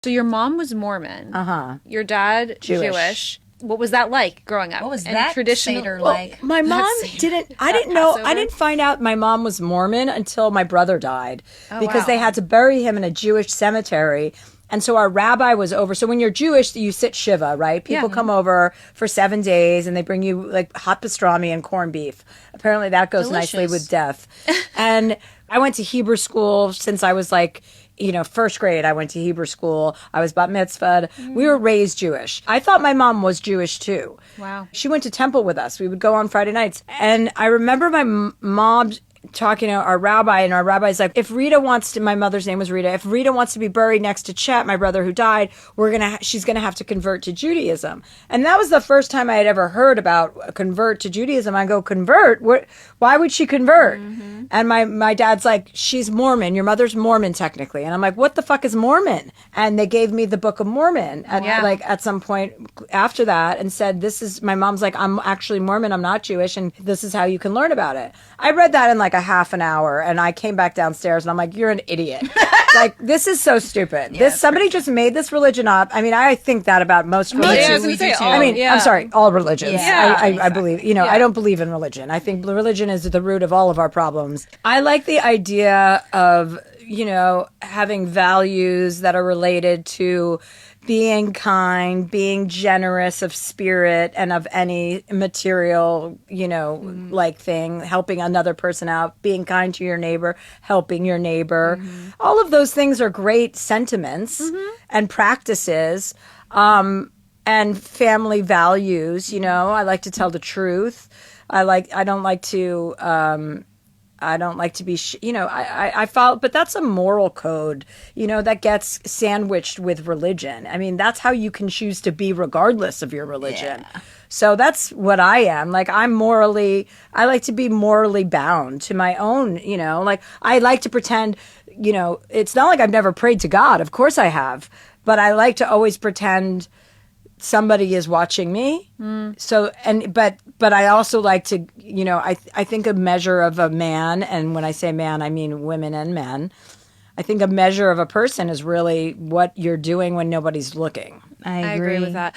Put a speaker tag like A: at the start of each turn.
A: So your mom was Mormon.
B: Uh-huh.
A: Your dad,
B: Jewish.
A: What was that like growing up?
C: What was
A: And
C: that
A: traditional
C: Seder like?
B: My mom didn't, I didn't know,
A: Passover?
B: I didn't find out my mom was Mormon until my brother died because
A: wow.
B: they had to bury him in a Jewish cemetery. And so our rabbi was over. So when you're Jewish, you sit Shiva, right? People come over for 7 days and they bring you like hot pastrami and corned beef. Apparently that goes nicely with death. And I went to Hebrew school since I was like, first grade. I went to Hebrew school. I was bat mitzvahed. We were raised Jewish. I thought my mom was Jewish too.
A: Wow.
B: She went to temple with us. We would go on Friday nights. And I remember my mom talking to our rabbi, and our rabbi's like, if Rita wants to, my mother's name was Rita, if Rita wants to be buried next to Chet, my brother who died, she's gonna have to convert to Judaism. And that was the first time I had ever heard about a convert to Judaism. I go, convert? Why would she convert? Mm-hmm. And my dad's like, she's Mormon. Your mother's Mormon technically. And I'm like, what the fuck is Mormon? And they gave me the Book of Mormon at some point after that and said, my mom's like, I'm actually Mormon. I'm not Jewish. And this is how you can learn about it. I read that in like a half an hour and I came back downstairs and I'm like, you're an idiot. Like, this is so stupid. Somebody just made this religion up. I mean, I think that about most religions. I'm sorry, all religions. I believe, I don't believe in religion. I think religion is the root of all of our problems. I like the idea of, having values that are related to being kind, being generous of spirit and of any material, like thing, helping another person out, being kind to your neighbor, helping your neighbor. Mm-hmm. All of those things are great sentiments and practices, and family values. I like to tell the truth. I don't like to be, I follow, but that's a moral code, that gets sandwiched with religion. I mean, that's how you can choose to be regardless of your religion. Yeah. So that's what I am. Like, I like to be morally bound to my own, like I like to pretend, it's not like I've never prayed to God. Of course I have, but I like to always pretend somebody is watching me. So, but I also like to, I think a measure of a man, and when I say man, I mean women and men. I think a measure of a person is really what you're doing when nobody's looking.
A: I agree with that.